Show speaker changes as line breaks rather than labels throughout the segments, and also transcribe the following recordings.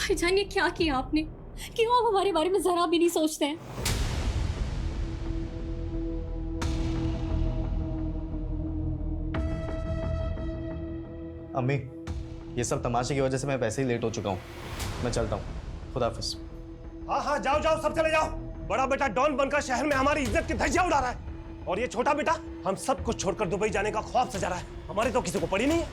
भाईजान, ये क्या किया आपने? क्यों आप हमारे बारे में जरा भी नहीं सोचते हैं?
अम्मी, ये सब तमाशे की वजह से मैं वैसे ही लेट हो चुका हूँ। मैं चलता हूँ। खुदा हाफिज।
हाँ हाँ, जाओ जाओ, सब चले जाओ। बड़ा बेटा डॉन बनकर शहर में हमारी इज्जत की धज्जियां उड़ा रहा है, और ये छोटा बेटा हम सब कुछ छोड़कर दुबई जाने का ख्वाब सजा रहा है। हमारे तो किसी को पड़ी नहीं है।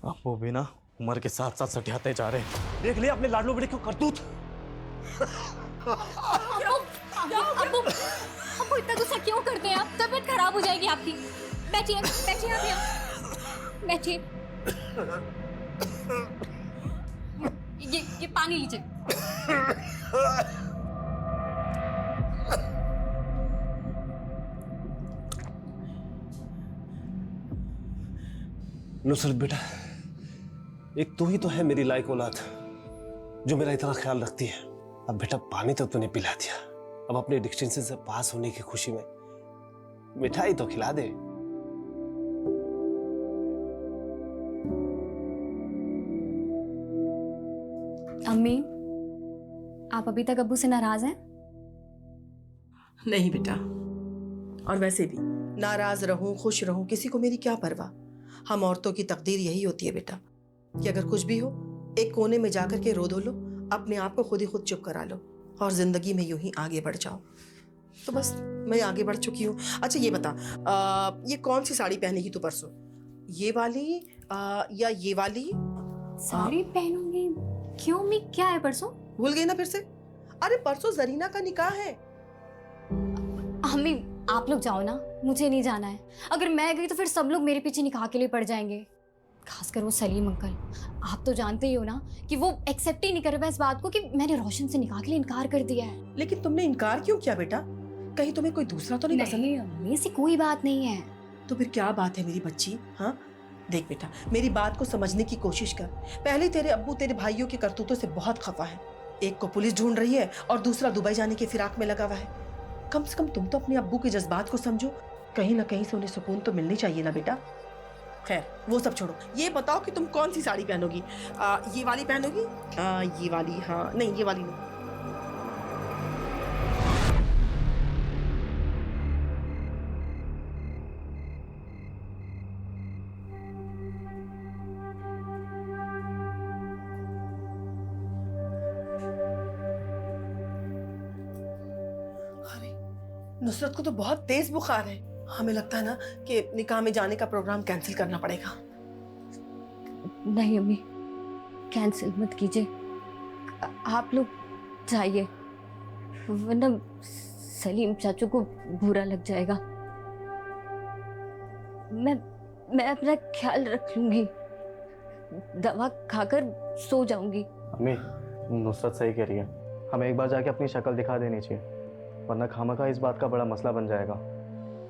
अब वो भी ना उम्र के साथ साथ सटियाते जा रहे हैं।
देख लिया अपने लाडलो बेटे को करतूत।
आपको इतना गुस्सा क्यों करते हैं आप? तबीयत खराब हो जाएगी आपकी। बैठिए बैठिए, आप यहाँ बैठिए। ये पानी लीजिए।
नुसरत बेटा, एक तू ही तो है मेरी लायक औलाद जो मेरा इतना ख्याल रखती है। अब बेटा पानी तो तूने पिला दिया, अब अपने डिस्टिंक्शन से पास होने की खुशी में मिठाई तो खिला दे।
अम्मी, आप अभी तक अब्बू से नाराज हैं?
नहीं बेटा, और वैसे भी नाराज रहूं खुश रहूं किसी को मेरी क्या परवाह। हम औरतों की तकदीर यही होती है बेटा कि अगर कुछ भी हो एक कोने में जाकर के रो धो लो, अपने आप को खुद ही खुद चुप करा लो और जिंदगी में यूं ही आगे बढ़ जाओ। तो बस मैं आगे बढ़ चुकी हूँ। अच्छा ये बता, ये कौन सी साड़ी पहनेगी तू परसों? ये वाली या ये वाली?
साड़ी पहनूंगी? क्यों अम्मी, क्या है परसों?
भूल गई ना फिर से? अरे परसों जरीना का निकाह है।
अम्मी आप लोग जाओ ना, मुझे नहीं जाना है। अगर मैं गई तो फिर सब लोग मेरे पीछे निकाह के लिए पड़ जाएंगे, खासकर वो सलीम अंकल। आप तो जानते ही हो ना कि वो एक्सेप्ट ही नहीं कर रहा इस बात को कि मैंने रोशन से निकाह के लिए इनकार कर दिया है।
लेकिन तुमने इनकार क्यों किया बेटा? कहीं तुम्हें कोई दूसरा तो नहीं पसंद?
नहीं अम्मी, ऐसी कोई बात नहीं है।
तो फिर क्या बात है मेरी बच्ची? हाँ देख बेटा, मेरी बात को समझने की कोशिश कर। पहले तेरे अब्बू तेरे भाइयों के करतूतों से बहुत खफा है। एक को पुलिस ढूंढ रही है और दूसरा दुबई जाने के फिराक में लगा हुआ है। कम से कम तुम तो अपने अब्बू के जज्बात को समझो। कहीं ना कहीं से उन्हें सुकून तो मिलनी चाहिए ना बेटा। खैर वो सब छोड़ो, ये बताओ कि तुम कौन सी साड़ी पहनोगी? ये वाली पहनोगी? ये वाली? हाँ नहीं, ये वाली नहीं। नुसरत को तो बहुत तेज बुखार है। हमें लगता है ना कि निकाह में जाने का प्रोग्राम कैंसिल करना पड़ेगा।
नहीं अम्मी, कैंसिल मत कीजिए, आप लोग जाइए, वरना सलीम चाचू को बुरा लग जाएगा। मैं अपना ख्याल रख लूंगी, दवा खाकर सो जाऊंगी।
अम्मी, नुसरत सही कह रही है, हमें एक बार जाके अपनी शक्ल दिखा देनी चाहिए, वरना खामखा इस बात का बड़ा मसला बन जाएगा।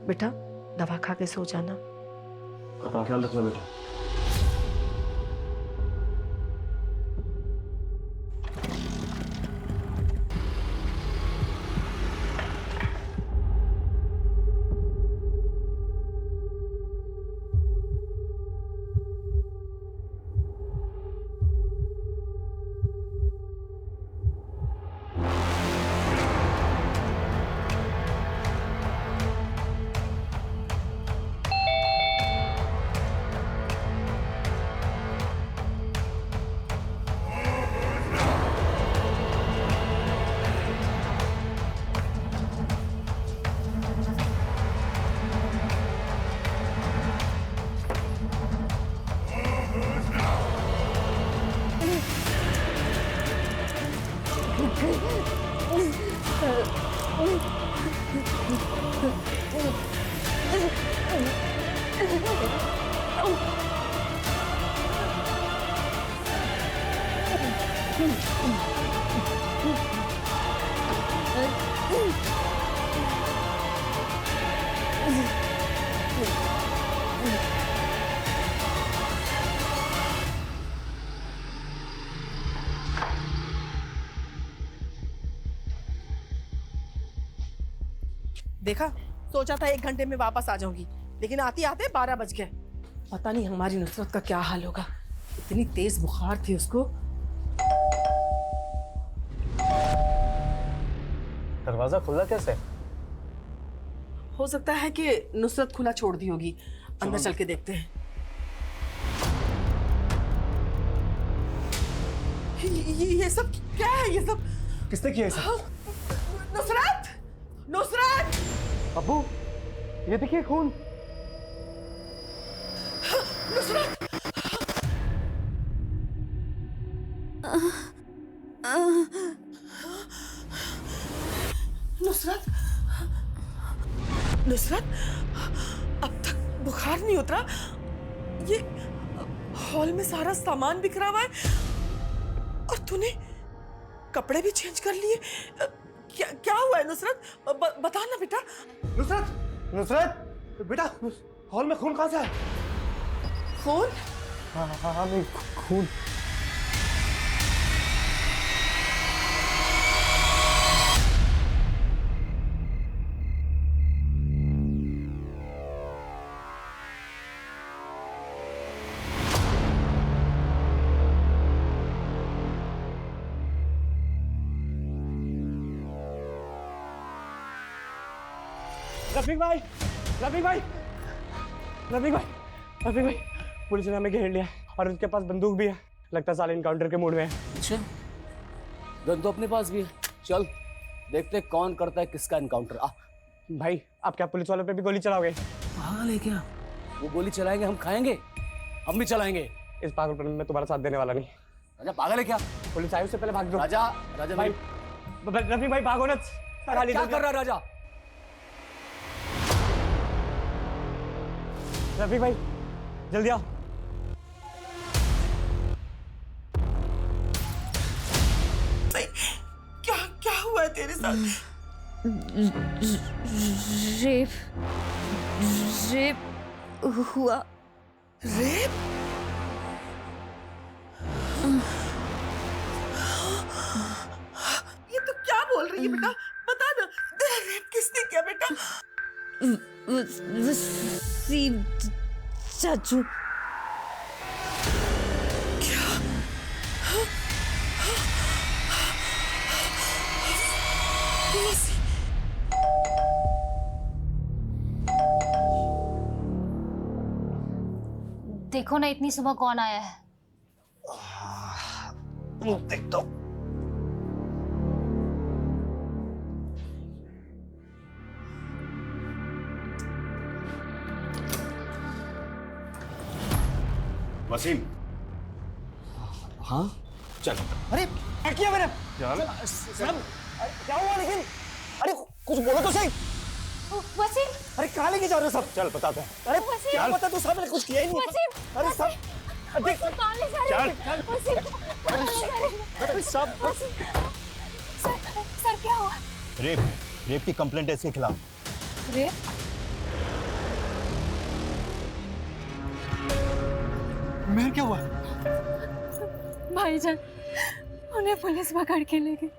बेटा दवा खा के सो जाना।
ख्याल रखना बेटा।
देखा, सोचा था 1 घंटे में वापस आ जाऊंगी, लेकिन आते आते 12 बज गए। पता नहीं हमारी नुसरत का क्या हाल होगा। इतनी तेज बुखार थी उसको।
दरवाजा खुला कैसे?
हो सकता है कि नुसरत खुला छोड़ दी होगी। अंदर चल के देखते हैं। ये सब क्या है? ये सब
किसने किया ये सब?
नुसरत! नुसरत!
अब्बू, ये देखिए खून।
नुसरत! नुसरत! नुसरत! अब तक बुखार नहीं उतरा। ये हॉल में सारा सामान बिखरा हुआ है और तूने कपड़े भी चेंज कर लिए। क्या क्या हुआ है नुसरत? बता ना बेटा।
नुसरत, नुसरत बेटा, हॉल में खून कहाँ से है?
खून?
हाँ हाँ हाँ, नहीं खून।
रफीक भाई, रफीक भाई, रफीक भाई, रफीक भाई, पुलिस ने हमें घेर लिया और उनके पास बंदूक भी है। लगता है साले इनकाउंटर के मूड में है।
अच्छा, गन तो अपने पास भी है। चल देखते कौन करता है किसका इनकाउंटर। आ
भाई, आप क्या पुलिस वालों पे भी गोली चलाओगे?
पागल है क्या? वो गोली चलाएंगे, हम खाएंगे, हम भी चलाएंगे।
इस पागलपन में तुम्हारा साथ देने वाला नहीं।
राजा पागल है क्या?
पुलिस आई, उससे पहले भाग दो।
राजा, राजा
भाई, रफीक भाई भागो ना।
क्या कर रहा है राजा?
रफीक भाई, जल्दी आओ।
क्या क्या हुआ है तेरे साथ?
रेप हुआ।
रेप? ये तो क्या बोल रही है बेटा? बता ना, तेरा रेप किसने किया बेटा?
वसीम चाचू।
क्या?
देखो ना इतनी सुबह कौन आया है।
देख दो। वसीम,
हाँ
चल।
अरे क्या किया मैंने?
चल।
क्या हुआ लेकिन? अरे कुछ बोलो तो सही।
वसीम,
अरे कहाँ लेके जा रहे हो सब? चल बताते हैं। अरे
वसीम!
क्या पता, तू सब मैंने कुछ किया ही नहीं।
वसीम!
अरे सब देख,
कहाँ ले जा रहे हो? वसीम, कहाँ ले जा रहे हो?
अरे सब
वसीम, सर क्या हुआ?
रेप की कंप्लेंट है इसके खिलाफ।
रेप?
मेहर क्या हुआ?
भाईजान, उन्हें पुलिस पकड़ के ले गई।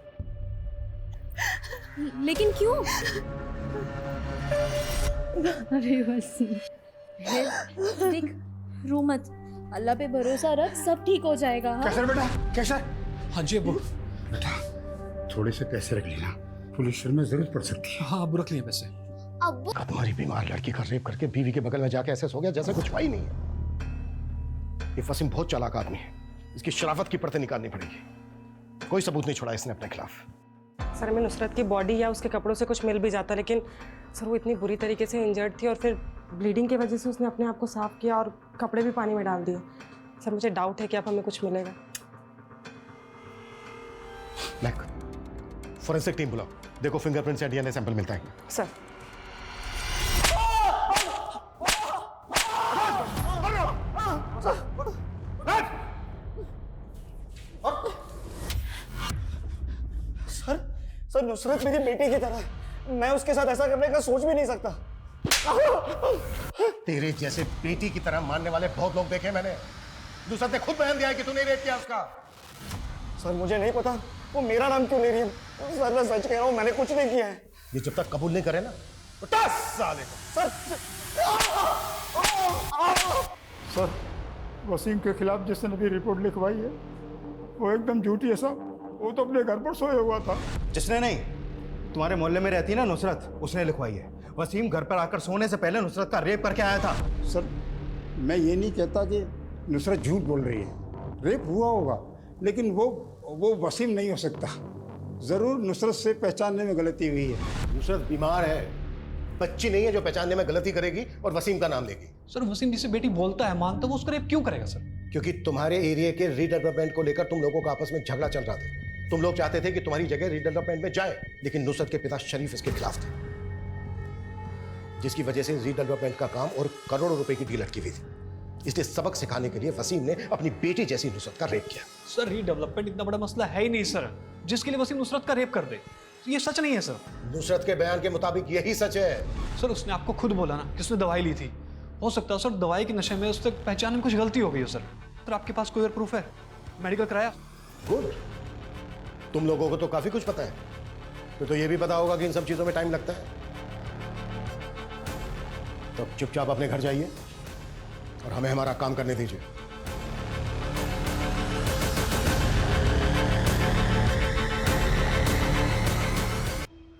लेकिन क्यों? अरे वसीम, देख, रो मत, अल्लाह पे भरोसा रख, सब ठीक हो जाएगा। हाँ?
कैसर बेटा, कैसर?
हाँ जी अब्बू।
बेटा, थोड़े से पैसे रख लेना, पुलिस शहर में जरूरत पड़ सकती है।
हाँ अब्बू, रख लिए पैसे।
अब्बू,
तुम्हारी बीमार लड़की का रेप करके बीवी के बगल में जाके ऐसे सो गया जैसे कुछ हुआ ही नहीं है। ये वसीम बहुत चालाक आदमी है, इसकी शराफत की परतें निकालनी पड़ेगी। कोई सबूत नहीं छोड़ा इसने अपने खिलाफ।
सर, मैं नुसरत की बॉडी या उसके कपड़ों से कुछ मिल भी जाता, लेकिन सर वो इतनी बुरी तरीके से इंजर्ड थी और फिर ब्लीडिंग की वजह से उसने अपने आप को साफ किया और कपड़े भी पानी में डाल दिए। सर मुझे डाउट है कि अब हमें कुछ मिलेगा।
मैक, फॉरेंसिक टीम बुलाओ, देखो फिंगरप्रिंट से डीएनए सैंपल मिलता है।
सर
सर नुसरत मेरी बेटी की तरह है, मैं उसके साथ ऐसा करने का सोच भी नहीं सकता।
तेरे जैसे बेटी की तरह मानने वाले बहुत लोग देखे मैंने। नुसरत ने खुद बयान दिया है कि तूने रेप किया उसका।
सर मुझे नहीं पता वो मेरा नाम क्यों ले रही है। सर मैं सच कह रहा हूँ, मैंने कुछ नहीं किया है।
ये जब तक कबूल नहीं करे ना तो 10 साल है।
सर, वसीम के खिलाफ जिसने भी रिपोर्ट लिखवाई है वो एकदम झूठी है साहब। वो तो अपने घर पर सोया हुआ था।
जिसने नहीं,
तुम्हारे मोहल्ले में रहती है ना नुसरत, उसने लिखवाई है। वसीम घर पर आकर सोने से पहले नुसरत का रेप करके आया था।
सर मैं ये नहीं कहता कि नुसरत झूठ बोल रही है, रेप हुआ होगा, लेकिन वो वसीम नहीं हो सकता। ज़रूर नुसरत से पहचानने में गलती हुई है।
नुसरत बीमार है, बच्ची नहीं है जो पहचानने में गलती करेगी और वसीम का नाम लेगी।
सर वसीम जिसे बेटी बोलता है मानता वो उसका रेप क्यों करेगा सर?
क्योंकि तुम्हारे एरिया के रीडेवलपमेंट को लेकर तुम लोगों का आपस में झगड़ा चल रहा था। तुम लोग चाहते थे कि तुम्हारी जगह रीडेवलपमेंट में जाए, लेकिन नुसरत के पिता शरीफ इसके खिलाफ थे, जिसकी वजह से रीडेवलपमेंट का काम और करोड़ों रुपए की डील अटकी हुई थी। इसलिए सबक सिखाने के लिए वसीम ने अपनी बेटी जैसी नुसरत का रेप किया।
सर रीडेवलपमेंट इतना बड़ा मसला है ही नहीं सर, जिसके लिए वसीम नुसरत का रेप कर दे। ये सच नहीं है सर।
नुसरत के बयान के मुताबिक यही सच है।
सर उसने आपको खुद बोला ना कि उसने दवाई ली थी। हो सकता है सर दवाई के नशे में उससे पहचान में कुछ गलती हो गई हो सर आपके पास कोई और प्रूफ है? मेडिकल कराया?
गुड, तुम लोगों को तो काफी कुछ पता है, तो ये भी पता होगा कि इन सब चीजों में टाइम लगता है। तो चुपचाप अपने घर जाइए और हमें हमारा काम करने दीजिए।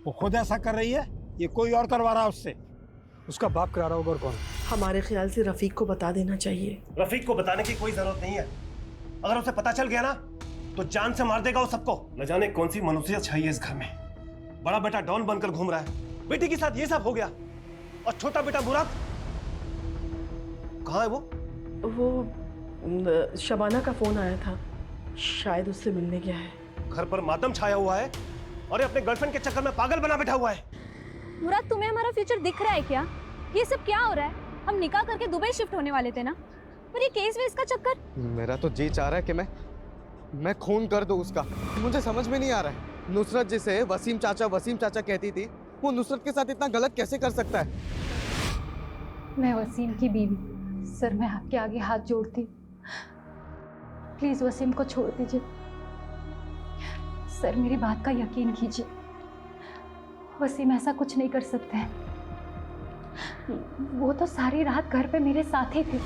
वो खुद ऐसा कर रही है, ये कोई और करवा रहा है उससे?
उसका बाप करा रहा होगा और कौन?
हमारे ख्याल से रफीक को बता देना चाहिए।
रफीक को बताने की कोई जरूरत नहीं है। अगर उसे पता चल गया ना तो जान से मार देगा वो सबको। न जाने कौन सी मनुष्यत छाई है इस घर में। बड़ा बेटा डॉन बनकर घूम रहा है, बेटी के साथ ये सब हो गया, और छोटा बेटा मुराद कहाँ है?
वो शबाना का फोन आया था, शायद उससे मिलने गया है।
घर पर मातम छाया हुआ है और ये अपने गर्लफ्रेंड के चक्कर में पागल बना बैठा हुआ है।
मुराद तुम्हें हमारा फ्यूचर दिख रहा है क्या? ये सब क्या हो रहा है? हम निकाह करके दुबई शिफ्ट होने वाले थे ना, पर ये केस वेस का चक्कर।
मेरा तो जी चाह रहा है कि मैं खून कर दूं उसका। मुझे समझ में नहीं आ रहा है, नुसरत जिसे वसीम चाचा कहती थी, वो नुसरत के साथ इतना गलत कैसे कर सकता है?
मैं वसीम की बीवी, सर मैं आपके आगे हाथ जोड़ती हूँ, प्लीज वसीम को छोड़ दीजिए। सर मेरी बात का यकीन कीजिए, वसीम ऐसा कुछ नहीं कर सकते हैं। वो तो सारी रात घर पे मेरे साथ ही थे।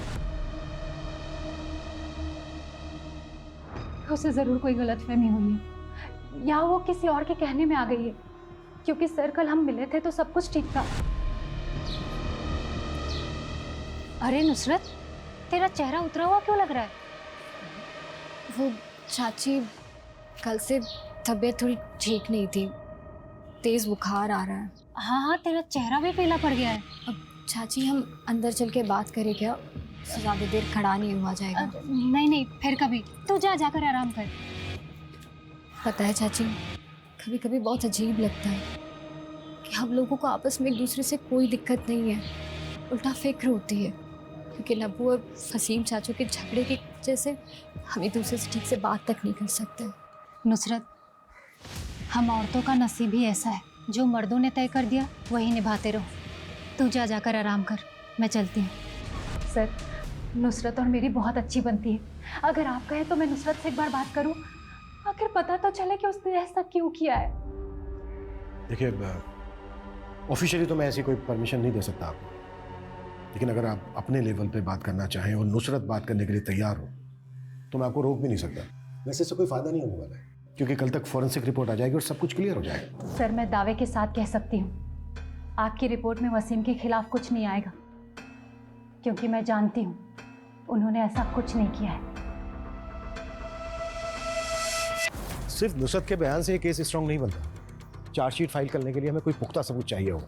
उसे जरूर कोई गलतफहमी हुई है, या वो किसी और के कहने में आ गई है, क्योंकि सर कल हम मिले थे तो सब कुछ ठीक था। अरे नुसरत, तेरा चेहरा उतरा हुआ क्यों लग रहा है? वो चाची, कल से तबीयत थोड़ी ठीक नहीं थी, तेज बुखार आ रहा है। हाँ, तेरा चेहरा भी पीला पड़ गया है। अब चाची हम अंदर चल के बात करें क्या? ज़्यादा देर खड़ा नहीं हुआ जाएगा। नहीं, फिर कभी। तू जाकर आराम कर। पता है चाची, कभी कभी बहुत अजीब लगता है कि हम लोगों को आपस में एक दूसरे से कोई दिक्कत नहीं है, उल्टा फिक्र होती है, क्योंकि नब्बू और वसीम चाचू के झगड़े की वजह से हम एक दूसरे से ठीक से बात तक नहीं कर सकते।
नुसरत, हम औरतों का नसीब ही ऐसा है, जो मर्दों ने तय कर दिया वही निभाते रहो। तू जाकर आराम कर, मैं चलती हूँ।
सर, नुसरत और मेरी बहुत अच्छी बनती है, अगर आप कहें तो मैं नुसरत से एक बार बात करूं, आखिर पता तो चले कि उसने ऐसा क्यों किया है।
देखिए, ऑफिशियली तो मैं ऐसी कोई परमिशन नहीं दे सकता आपको, लेकिन अगर आप अपने लेवल पे बात करना चाहें और नुसरत बात करने के लिए तैयार हो तो मैं आपको रोक भी नहीं सकता। वैसे इससे कोई फायदा नहीं होने वाला है, क्योंकि कल तक फॉरेंसिक रिपोर्ट आ जाएगी और सब कुछ क्लियर हो जाएगा।
सर मैं दावे के साथ कह सकती हूँ, आपकी रिपोर्ट में वसीम के खिलाफ कुछ नहीं आएगा, क्योंकि मैं जानती हूँ उन्होंने ऐसा कुछ नहीं किया है।
सिर्फ नुसरत के बयान से ये केस स्ट्रांग नहीं बनता। चार्जशीट फाइल करने के लिए हमें कोई पुख्ता सबूत चाहिए होगा,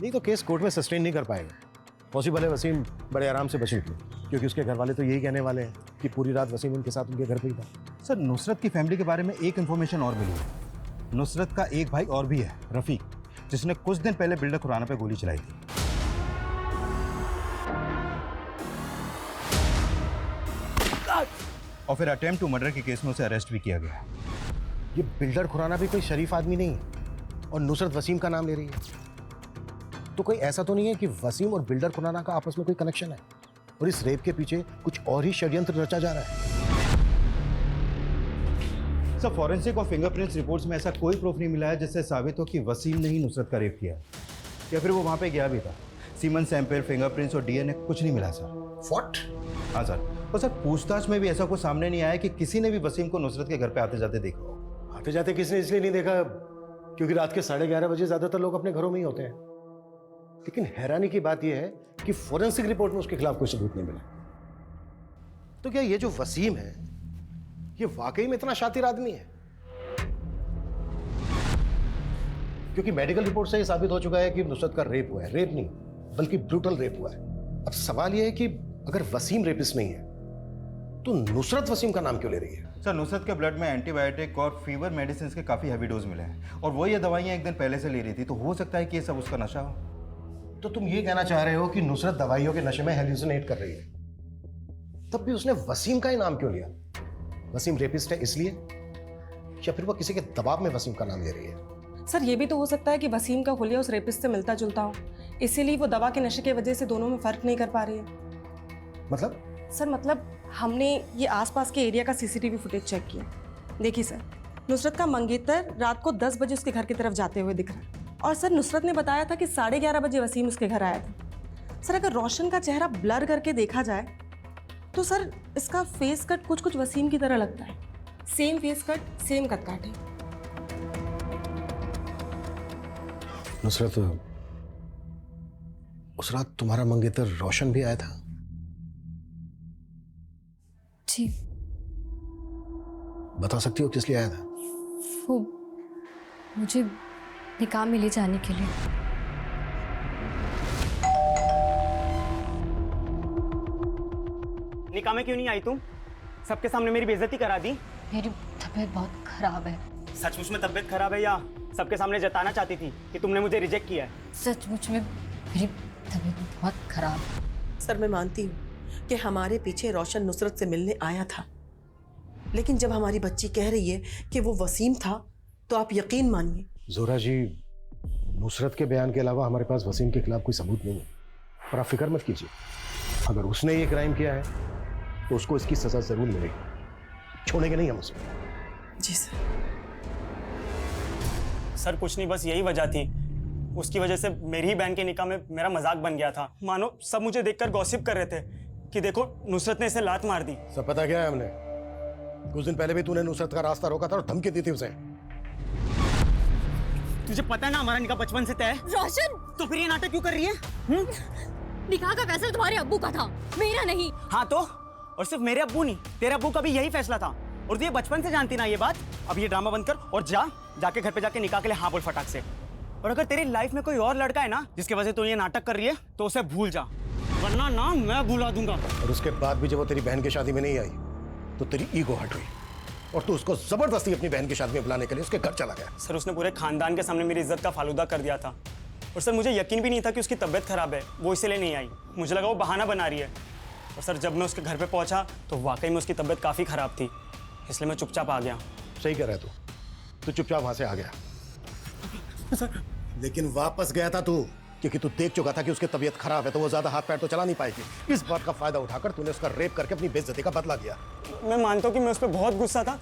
नहीं तो केस कोर्ट में सस्टेन नहीं कर पाएगा। पॉसिबल है वसीम बड़े आराम से बच निकले, क्योंकि उसके घर वाले तो यही कहने वाले हैं कि पूरी रात वसीम उनके साथ उनके घर पे ही था।
सर, नुसरत की फैमिली के बारे में एक इन्फॉर्मेशन और मिली है। नुसरत का एक भाई और भी है, रफीक, जिसने कुछ दिन पहले बिल्डर खुराना पे गोली चलाई थी। और फिर अटेम्प्ट टू मर्डर के केस में उसे अरेस्ट भी किया गया।
ये बिल्डर खुराना भी कोई शरीफ आदमी नहीं है, और नुसरत वसीम का नाम ले रही है, तो कोई ऐसा तो नहीं है कि वसीम और बिल्डर खुराना का आपस में कोई कनेक्शन है और इस रेप के पीछे कुछ और ही षड्यंत्र रचा जा रहा है?
सर, फॉरेंसिक और फिंगरप्रिंट्स रिपोर्ट्स में ऐसा कोई प्रूफ नहीं मिला है जिससे साबित हो कि वसीम ने ही नुसरत का रेप किया, या फिर वो वहाँ पे गया भी था। सीमन सैंपल, फिंगरप्रिंट्स और डीएनए कुछ नहीं मिला सर।
व्हाट?
हाँ सर, और सर पूछताछ में भी ऐसा कुछ सामने नहीं आया कि किसी ने भी वसीम को नुसरत के घर पे आते जाते देखा हो।
आते जाते किसने इसलिए नहीं देखा क्योंकि रात के 11:30 बजे ज्यादातर लोग अपने घरों में ही होते हैं। लेकिन हैरानी की बात यह है कि फोरेंसिक रिपोर्ट में उसके खिलाफ कोई सबूत नहीं मिला। तो क्या ये जो वसीम है ये वाकई में इतना शातिर आदमी है? क्योंकि मेडिकल रिपोर्ट से ये साबित हो चुका है कि नुसरत का रेप हुआ है। रेप नहीं बल्कि ब्रूटल रेप हुआ है। अब सवाल ये है कि अगर वसीम रेपिस्ट नहीं है तो नुसरत वसीम का नाम क्यों ले रही है?
सर, नुसरत के ब्लड में एंटीबायोटिक और फीवर मेडिसिन के काफ़ी हैवी डोज मिले हैं और वो ये दवाइयाँ एक दिन पहले से ले रही थी, तो हो सकता है कि ये सब उसका नशा हो।
तो तुम ये कहना चाह रहे हो कि नुसरत दवाइयों के नशे में हेल्यूसिनेट कर रही है? तब भी उसने वसीम का ही नाम क्यों लिया? वसीम रेपिस्ट है इसलिए, या फिर वो किसी के दबाव में वसीम का नाम ले रही है?
सर ये भी तो हो सकता है कि वसीम का हुलिया उस रेपिस्ट से मिलता जुलता हो, इसीलिए वो दवा के नशे की वजह से दोनों में फर्क नहीं कर पा रही है।
मतलब?
सर मतलब हमने ये आसपास के एरिया का सीसीटीवी फुटेज चेक किया। देखिए सर, नुसरत का मंगेतर रात को 10 बजे उसके घर की तरफ जाते हुए दिख रहा है, और सर नुसरत ने बताया था कि 11:30 बजे वसीम उसके घर आया था। सर अगर रोशन का चेहरा ब्लर करके देखा जाए तो सर इसका फेस कट कुछ कुछ वसीम की तरह लगता है। Same face cut, same cut काट है।
नुसरत, उस रात तुम्हारा मंगेतर रोशन भी आया था?
जी।
बता सकती हो किस लिए आया था?
वो मुझे निकाह में ले जाने के लिए।
निकाह में क्यों नहीं आई तुम? सबके सामने मेरी बेइज्जती करा दी।
मेरी तबीयत बहुत खराब है।
सचमुच में तबीयत खराब है या सबके सामने जताना चाहती थी कि तुमने मुझे रिजेक्ट किया है?
सचमुच में मेरी तबीयत बहुत खराब है।
सर मैं मानती हूँ कि हमारे पीछे रोशन नुसरत से मिलने आया था, लेकिन जब हमारी बच्ची कह रही है कि वो वसीम था तो आप यकीन मानिए।
जोरा जी, नुसरत के बयान के अलावा हमारे पास वसीम के खिलाफ कोई सबूत नहीं है, पर आप फिक्र मत कीजिए। अगर उसने ये क्राइम किया है तो उसको इसकी सजा जरूर मिलेगी, छोड़ेंगे नहीं हम उसे।
जी सर।
सर कुछ नहीं, बस यही वजह थी। उसकी वजह से मेरी ही बहन के निकाह में मेरा मजाक बन गया था। मानो सब मुझे देखकर गॉसिप कर रहे थे कि देखो नुसरत ने इसे लात मार दी।
सब पता क्या है हमने? कुछ दिन पहले भी तूने नुसरत का रास्ता रोका था और धमकी दी थी उसे।
तुझे पता है ना हमारा निकाह बचपन से तय है।
रोशन,
तो फिर ये नाटक क्यों कर रही है?
निकाह का फैसला तुम्हारे अब्बू का था, मेरा नहीं।
हाँ तो, और सिर्फ मेरे अब्बू नहीं, तेरे अब्बू का भी यही फैसला था। और तू ये बचपन से जानती ना ये बात। अब ये ड्रामा बंद कर और जाके घर पे जाके निकाह के लिए हाँ बोल फटाक से। और अगर तेरी लाइफ में कोई और लड़का है ना जिसकी वजह से तू ये नाटक कर रही है तो उसे भूल जा, वरना ना मैं भुला दूंगा।
और उसके बाद भी जब वो तेरी बहन की शादी में नहीं आई तो तेरी ईगो हट गई और तू उसको जबरदस्ती अपनी बहन की शादी में बुलाने के लिए उसके घर चला गया।
सर उसने पूरे खानदान के सामने मेरी इज्जत का फालूदा कर दिया था। और सर मुझे यकीन भी नहीं था कि उसकी तबीयत खराब है, वो इसलिए नहीं आई। मुझे लगा वो बहाना बना रही है। और सर जब मैं उसके घर पे पहुंचा तो वाकई में उसकी तबीयत काफ़ी ख़राब थी, इसलिए मैं चुपचाप आ गया।
सही कह रहा है तू चुपचाप वहां से आ गया। लेकिन वापस गया था तू क्योंकि तू देख चुका था कि उसकी तबीयत खराब है, तो वो ज्यादा हाथ पैर तो चला नहीं पाएगी। इस बात का फायदा उठाकर तूने उसका रेप करके अपनी बेइज्जती का बदला लिया।
मैं मानता हूँ कि मैं उस पर बहुत गुस्सा था,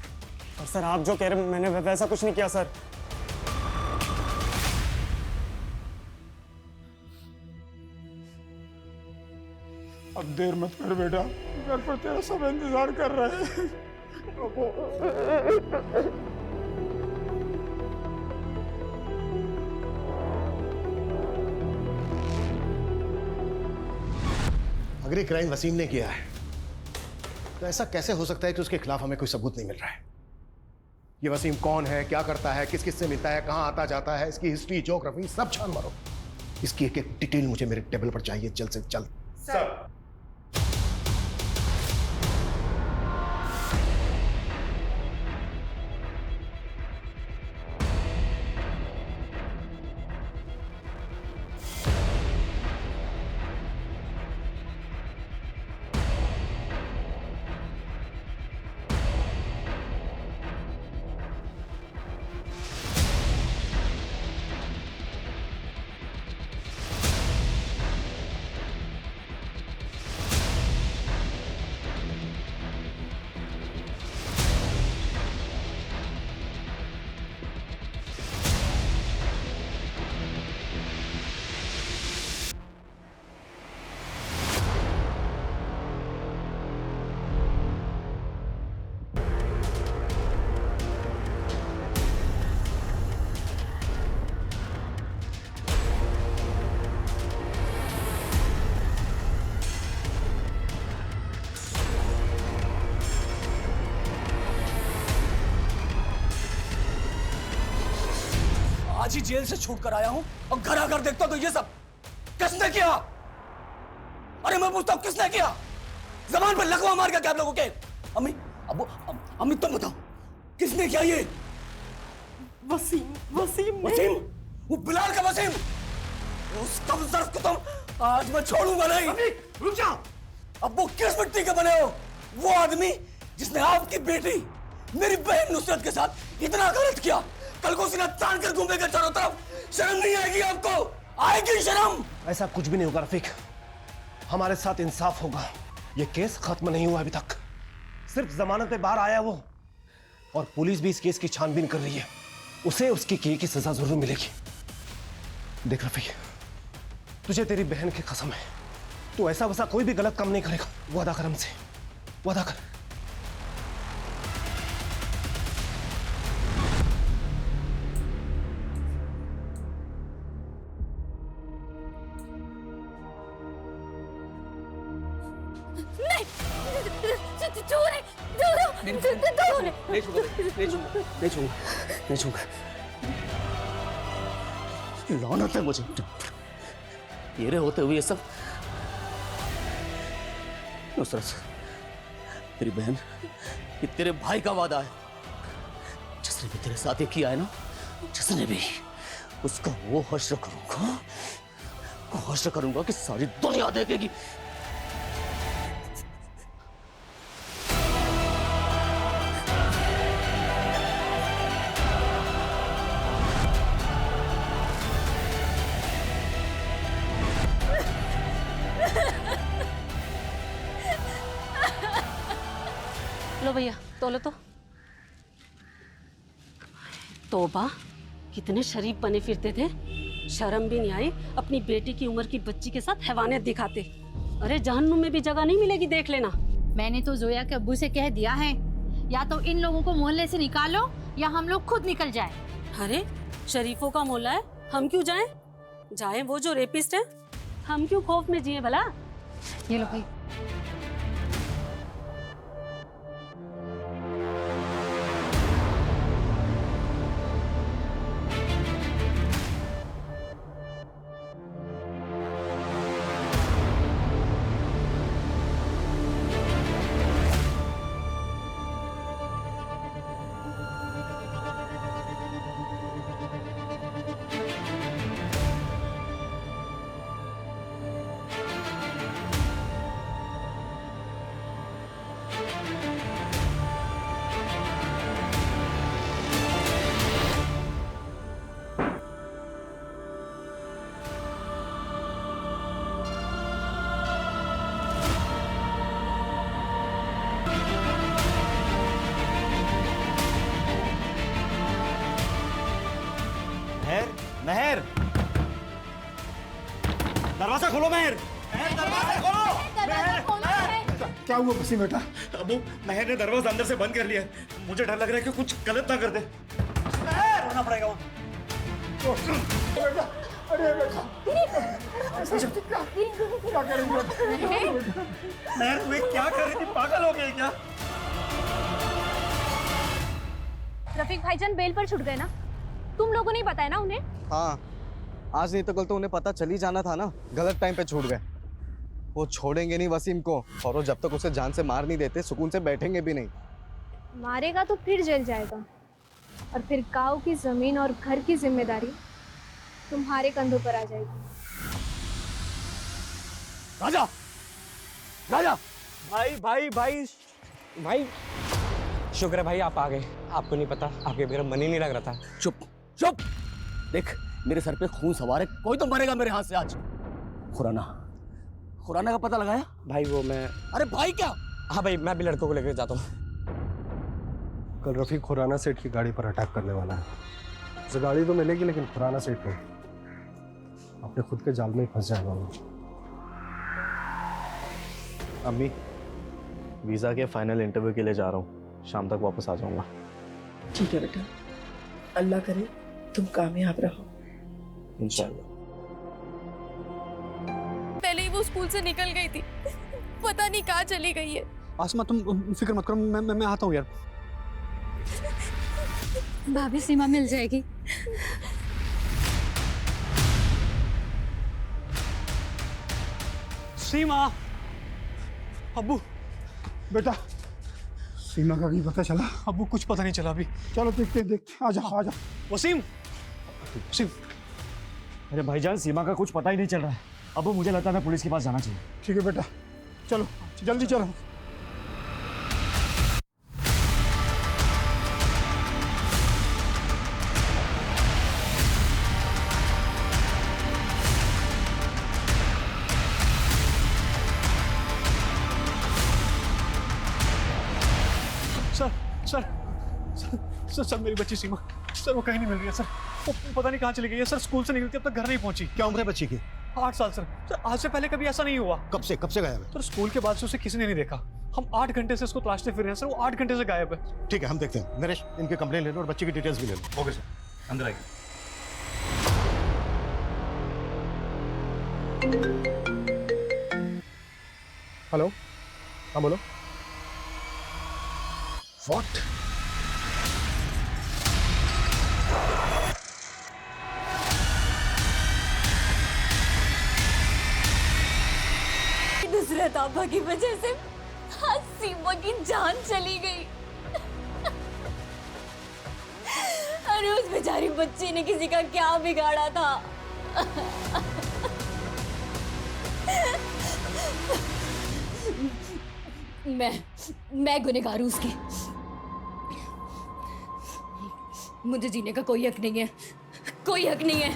और सर आप जो कह रहे मैंने वैसा कुछ नहीं किया सर।
अब देर मत कर बेटा, घर पर तेरा सब इंतजार कर रहे हैं।
अगर ये क्राइम वसीम ने किया है तो ऐसा कैसे हो सकता है कि उसके खिलाफ हमें कोई सबूत नहीं मिल रहा है? ये वसीम कौन है, क्या करता है, किस किस से मिलता है, कहां आता जाता है, इसकी हिस्ट्री, ज्योग्राफी सब छान मारो। इसकी एक एक डिटेल मुझे मेरे टेबल पर चाहिए जल्द से जल्द।
सर
आज ही जेल से छूट कर आया हूं और घर आकर देखता तो ये सब किसने किया? अरे मैं पूछता हूं किसने किया? जबान पर लकवा मार गया क्या आप लोगों के? अम्मी, अब्बू, अम्मी तुम बताओ किसने किया ये?
वसीम ने।
वसीम? वो बिलाल का वसीम? उस कमजोर को तुम आज मैं छोड़ूंगा नहीं। अम्मी रुक जाओ। अब वो किस मिट्टी के बने हो? वो आदमी जिसने आपकी बेटी मेरी बहन नुसरत के साथ इतना गलत किया, कल को सीना तान कर घूमेगा चारों तरफ। शर्म नहीं आएगी आपको? आएगी शर्म?
ऐसा कुछ भी नहीं होगा रफीक, हमारे साथ इंसाफ होगा। ये केस खत्म नहीं हुआ अभी तक, सिर्फ जमानत पे बाहर आया वो, और पुलिस भी इस केस की छानबीन कर रही है। उसे उसकी किए की सजा जरूर मिलेगी। देख रफीक, तुझे तेरी बहन की कसम है, तू ऐसा वैसा कोई भी गलत काम नहीं करेगा। वादा कर हमसे, वादा कर। नहीं छूंगा।
लानत है मुझे तेरे होते हुए ये सब। नुसरत, तेरी बहन, ये तेरे भाई का वादा है। जिसने भी तेरे साथ ये किया है ना, जिसने भी, उसका वो हश्र करूंगा कि सारी दुनिया देखेगी।
लो भैया तोलो तो। तौबा, कितने शरीफ बने फिरते थे, शर्म भी नहीं आई अपनी बेटी की उम्र की बच्ची के साथ हैवानियत दिखाते। अरे जहन्नुम में भी जगह नहीं मिलेगी, देख लेना।
मैंने तो जोया के अब्बू से कह दिया है, या तो इन लोगों को मोहल्ले से निकालो या हम लोग खुद निकल जाए।
अरे शरीफों का मोहल्ला है, हम क्यों जाएं? जाएं वो जो रेपिस्ट है, हम क्यों खौफ में जिए भला?
ये लो भाई।
महर, दरवाजा खोलो। महर, दरवाजा खोलो।
क्या हुआ वसीम बेटा?
अबू, महर ने दरवाजा अंदर से बंद कर लिया। मुझे डर लग रहा है कि कुछ गलत ना कर दे। महर, होना पड़ेगा वो।
बेटा, अरे बेटा, क्या करेंगे?
महर, तू क्या कर रही थी? पागल हो गई क्या?
रफीक भाईजान बेल पर छुट गए ना? तुम लोगों ने बताया ना उन्हें?
हाँ, आज नहीं तो कल तो उन्हें पता चल ही जाना था ना। गलत टाइम पे छूट गए। वो छोड़ेंगे नहीं वसीम को, और वो जब तक उसे जान से मार नहीं देते सुकून से बैठेंगे भी नहीं।
मारेगा तो फिर जेल जाएगा, और फिर गांव की जमीन और घर की जिम्मेदारी तुम्हारे कंधों पर आ जाएगी।
राजा, राजा, भाई भाई भाई भाई, शुक्र है भाई आप आ गए। आपको नहीं पता, आपके मेरा मन ही नहीं लग रहा था।
चुप चुप, देख मेरे सर पे खून सवार है, कोई तो मरेगा मेरे हाथ से आज। खुराना का पता लगाया?
भाई वो मैं,
अरे भाई क्या?
हाँ भाई, मैं भी लड़कों को लेकर जाता हूँ।
कल रफीक खुराना सेठ की गाड़ी पर अटैक करने वाला है। उसे गाड़ी तो मिलेगी लेकिन खुराना सेठ नहीं, अपने खुद के जाल में ही फंस जाएगा वो।
अम्मी, वीज़ा के फाइनल इंटरव्यू के लिए जा रहा हूँ, शाम तक वापस आ जाऊंगा।
ठीक है बेटा, अल्लाह करे तुम कामयाब रहो।
इंशाल्लाह।
पहले ही वो स्कूल से निकल गई थी, पता नहीं कहाँ चली गई है।
आसमा तुम फिक्र मत करो, मैं आता हूँ यार।
भाभी सीमा मिल जाएगी।
सीमा, अब्बू।
बेटा सीमा का नहीं पता चला?
अब्बू कुछ पता नहीं चला अभी।
चलो देखते देखते, आजा आजा।
वसीम, वसीम।
अरे भाईजान, सीमा का कुछ पता ही नहीं चल रहा है। अब मुझे लगता है मैं पुलिस के पास जाना चाहिए।
ठीक है बेटा, चलो जल्दी चलो।
सर सर सर सर मेरी बच्ची सीमा, सर वो कहीं नहीं मिल रही है सर। वो पता नहीं कहाँ चली गई है सर। स्कूल से निकलती अब तक घर नहीं पहुंची।
क्या उम्र है बच्ची की?
8 साल सर। सर आज से पहले कभी ऐसा नहीं हुआ।
कब से गायब है?
सर स्कूल के बाद से उसे किसी ने नहीं देखा। हम 8 घंटे से उसको तलाशते फिर रहे हैं सर। वो 8 घंटे से गायब है।
ठीक है, हम देखते हैं। नरेश, इनके कंप्लेन ले लो और बच्चे की डिटेल्स भी ले लो।
ओके सर, अंदर आइए।
हेलो, हाँ बोलो। व्हाट?
नुसरत आपा की वजह से आज सीमा की जान चली गई। अरे उस बेचारी बच्ची ने किसी का क्या बिगाड़ा था। मैं गुनहगार हूं उसकी। मुझे जीने का कोई हक नहीं है, कोई हक नहीं है।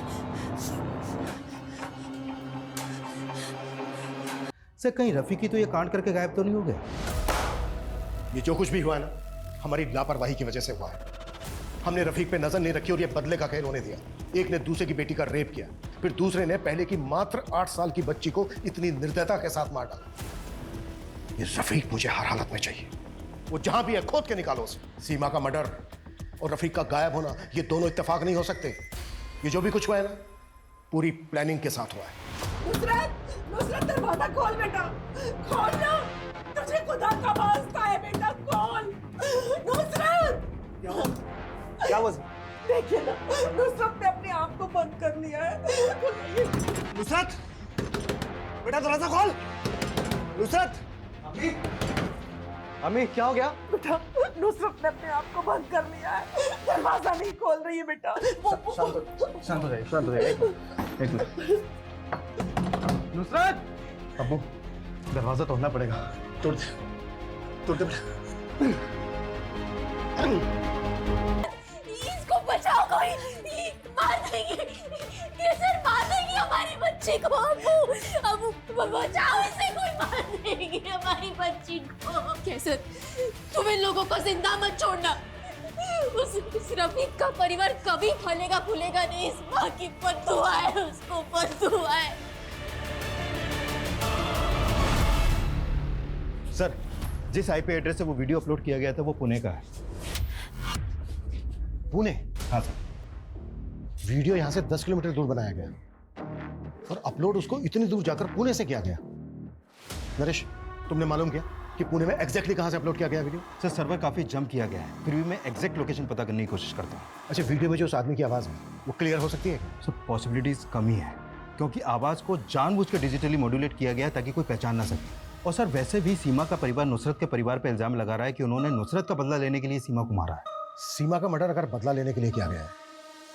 सर कहीं रफीकी तो ये कांड करके गायब तो नहीं हो गया?
ये जो कुछ भी हुआ है ना, हमारी लापरवाही की वजह से हुआ है। हमने रफीक पे नजर नहीं रखी और ये बदले का खेल होने दिया। एक ने दूसरे की बेटी का रेप किया, फिर दूसरे ने पहले की मात्र 8 साल की बच्ची को इतनी निर्दयता के साथ मार डाला। ये रफीक मुझे हर हालत में चाहिए। वो जहां भी है खोद के निकालो उसे। सीमा का मर्डर और रफीक का गायब होना, ये दोनों इत्तेफाक नहीं हो सकते। ये जो भी कुछ हुआ है ना, पूरी प्लानिंग के साथ हुआ है।
नुसरत, नुसरत दरवाजा खोल बेटा, खोल ना। तुझे खुदा का वास्ता है बेटा, खोल। नुसरत,
क्या हुआ?
देखिए ना, नुसरत ने अपने आप को बंद कर लिया है।
नुसरत, बेटा दरवाजा खोल। नुसरत, अम्मी क्या हो गया?
बेटा नुसरत ने अपने आप को बंद कर लिया है, दरवाजा नहीं खोल रही है बेटा।
शांत हो जाइए, शांत हो जाइए। एक मिनट।
नुसरत,
अब्बू, दरवाजा तोड़ना पड़ेगा। तोड़ दे बेटा।
इसको बचाओ कोई, मार देंगे, कैसे मार देंगे हमारी बच्ची को। अबू बचाओ इसे, कोई मार देंगे हमारी बच्ची को। कैसे तुम इन लोगों को जिंदा मत छोड़ना। उस रफीक का परिवार कभी फलेगा फूलेगा नहीं। इस माँ की बद्दुआ है, उसको बद्दुआ है।
सर जिस आईपी एड्रेस से वो वीडियो अपलोड किया गया था वो पुणे का है।
पुणे?
हाँ सर।
वीडियो यहां से 10 किलोमीटर दूर बनाया गया और अपलोड उसको इतनी दूर जाकर पुणे से किया गया। नरेश, तुमने मालूम किया कि पुणे में एग्जैक्टली कहां से अपलोड किया गया वीडियो?
सर सर्वर काफी जंप किया गया है, फिर भी मैं एग्जैक्ट लोकेशन पता करने की कोशिश करता हूँ।
अच्छा, वीडियो में जो उस आदमी की आवाज है वो क्लियर हो सकती है क्या?
सर पॉसिबिलिटीज कम ही है, क्योंकि आवाज को जानबूझ कर डिजिटली मॉड्यूलेट किया गया है ताकि कोई पहचान ना सके। और सर वैसे भी सीमा का परिवार नुसरत के परिवार पर इल्जाम लगा रहा है कि उन्होंने नुसरत का बदला लेने के लिए सीमा को मारा है।
सीमा का मर्डर अगर बदला लेने के लिए किया गया है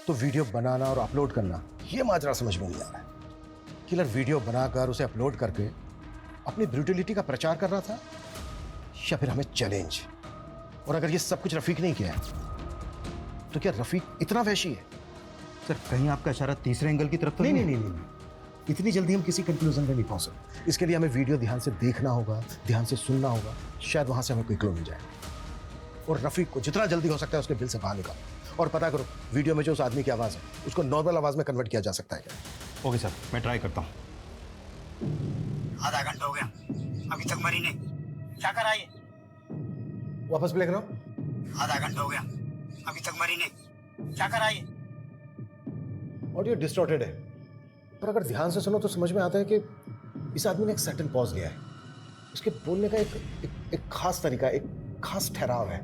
तो वीडियो बनाना और अपलोड करना, ये माजरा समझ में नहीं आ रहा है। किलर वीडियो बनाकर उसे अपलोड करके अपनी ब्रूटलिटी का प्रचार कर रहा था या फिर हमें चैलेंज। और अगर ये सब कुछ रफीक नहीं किया है तो क्या रफीक इतना वैशी है?
सर कहीं आपका इशारा तीसरे एंगल की तरफ तो
नहीं। इतनी जल्दी हम किसी कंक्लूजन पे नहीं पहुंच सकते। इसके लिए हमें वीडियो ध्यान से देखना होगा, ध्यान से सुनना होगा, शायद वहां से हमें कोई क्लू मिल जाए। और रफीक को जितना जल्दी हो सकता है उसके बिल से बाहर निकालो और पता करो वीडियो में जो उस आदमी की आवाज है उसको नॉर्मल आवाज में कन्वर्ट किया जा सकता है क्या?
ओके सर, मैं ट्राई करता हूँ।
आधा घंटा हो गया, अभी तक मरी नहीं। क्या करा ये?
वापस प्ले करो।
आधा घंटा हो गया, अभी तक मरी नहीं। क्या करा ये?
ऑडियो डिस्टॉर्टेड है, पर अगर ध्यान से सुनो तो समझ में आता है कि इस आदमी ने एक सटल पॉज लिया है। उसके बोलने का एक खास तरीका, एक खास ठहराव है।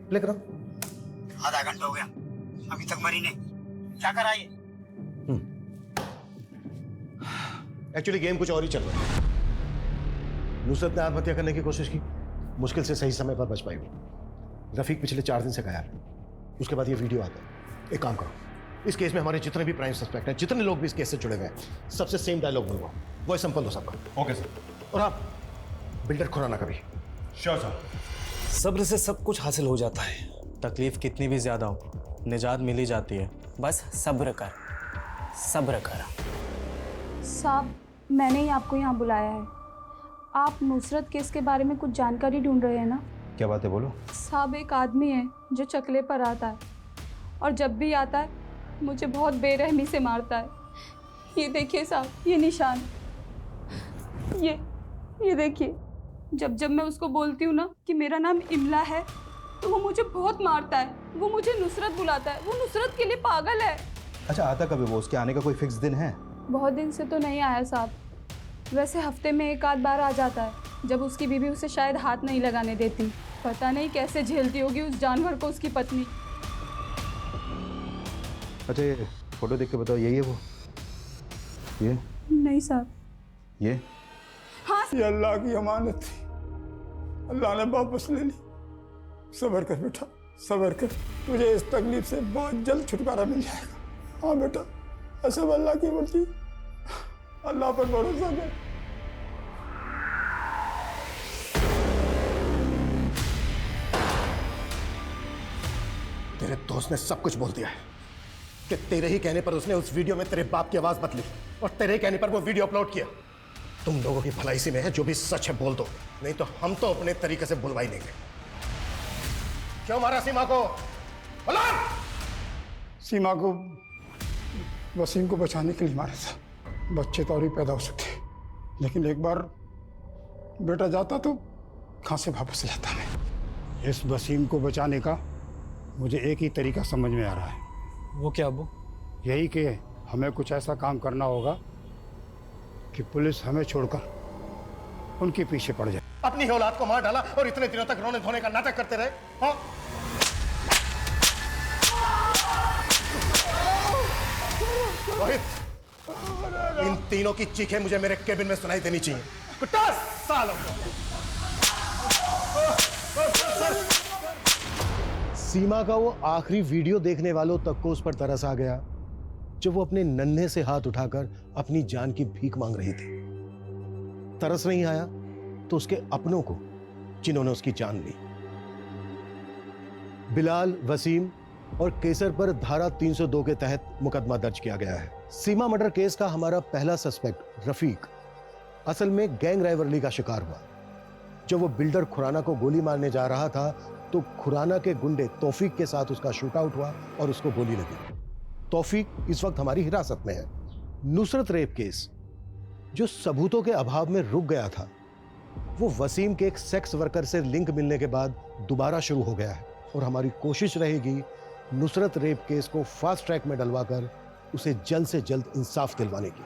प्ले करो।
आधा घंटा हो गया, अभी तक मरी नहीं। क्या करा ये?
एक्चुअली गेम कुछ और ही चल रहा है। नुसरत ने आत्महत्या करने की कोशिश की, मुश्किल से सही समय पर बच पाई वो। रफीक पिछले 4 दिन से गायब है। उसके बाद ये वीडियो आता है। एक काम करो, इस केस में हमारे जितने भी प्राइम सस्पेक्ट हैं, जितने लोग भी इस केस से जुड़े हुए हैं, सबसे सेम डायलॉग बोलूंगा, वो सिंपल हो सबका।
Okay sir.
और आप बिल्डर खुराना का भी।
Sure sir.
सब्र से सब कुछ हासिल हो जाता है।
तकलीफ कितनी भी ज्यादा हो, निजात मिल ही जाती है।
बस सब्र कर, सब्र कर।
साहब, मैंने ही आपको यहाँ बुलाया है। आप नुसरत केस के बारे में कुछ जानकारी ढूंढ रहे हैं ना?
क्या बात है, बोलो।
साहब, एक आदमी है जो चकले पर आता है और जब भी आता है मुझे बहुत बेरहमी से मारता है। ये देखिए साहब, ये निशान, ये देखिए। जब जब मैं उसको बोलती हूँ ना कि मेरा नाम इमला है तो वो मुझे बहुत मारता है। वो मुझे नुसरत बुलाता है। वो नुसरत के लिए पागल है।
अच्छा, आता कभी वो? उसके आने का कोई फिक्स दिन है?
बहुत दिन से तो नहीं आया साहब, वैसे हफ्ते में 1 आध बार आ जाता है, जब उसकी बीवी उसे शायद हाथ नहीं लगाने देती। पता नहीं कैसे झेलती होगी उस जानवर को उसकी पत्नी।
अच्छा, ये फोटो देख के बताओ, यही है वो? ये
नहीं साहब।
ये
हाँ।
ये अल्लाह की अमानत थी, अल्लाह ने वापस ले ली। सब्र कर बेटा, सब्र कर, तुझे इस तकलीफ से बहुत जल्द छुटकारा मिल जाएगा। हाँ बेटा, सब अल्लाह की मर्जी, अल्लाह पर भरोसा कर।
तेरे दोस्त ने सब कुछ बोल दिया है कि तेरे ही कहने पर उसने उस वीडियो में तेरे बाप की आवाज बदली और तेरे कहने पर वो वीडियो अपलोड किया। तुम लोगों की भलाई इसी में है, जो भी सच है बोल दो, नहीं तो हम तो अपने तरीके से बुलवा ही लेंगे। क्यों मारा सीमा को?
सीमा को वसीम को बचाने के लिए मारा था। बच्चे तो और भी पैदा हो सकते हैं, लेकिन एक बार बेटा जाता तो कहाँ से वापस लाता मैं। इस वसीम को बचाने का मुझे एक ही तरीका समझ में आ रहा है।
वो क्या अब्बू?
यही कि हमें कुछ ऐसा काम करना होगा कि पुलिस हमें छोड़कर उनके पीछे पड़ जाए।
अपनी औलाद को मार डाला और इतने दिनों तक रोने धोने का नाटक करते रहे। हाँ? रोहित, इन तीनों की चीखें मुझे मेरे केबिन में सुनाई देनी चाहिए। कुत्ता सालों। सीमा का वो आखिरी वीडियो देखने वालों तक को उस पर तरस आ गया जब वो अपने नन्हे से हाथ उठाकर अपनी जान की भीख मांग रही थी। तरस नहीं आया तो उसके अपनों को, जिन्होंने उसकी जान ली। बिलाल, वसीम और केसर पर धारा 302 के तहत मुकदमा दर्ज किया गया है। सीमा मर्डर केस का हमारा पहला सस्पेक्ट रफीक असल में गैंग राइवलरी का शिकार हुआ। जब वो बिल्डर खुराना को गोली मारने जा रहा था तो खुराना के गुंडे तौफीक के साथ उसका शूट आउट हुआ और उसको गोली लगी। तौफीक इस वक्त हमारी हिरासत में है। नुसरत रेप केस जो सबूतों के अभाव में रुक गया था, वो वसीम के एक सेक्स वर्कर से लिंक मिलने के बाद दोबारा शुरू हो गया है और हमारी कोशिश रहेगी नुसरत रेप केस को फास्ट ट्रैक में डलवाकर उसे जल्द से जल्द इंसाफ दिलवाने की।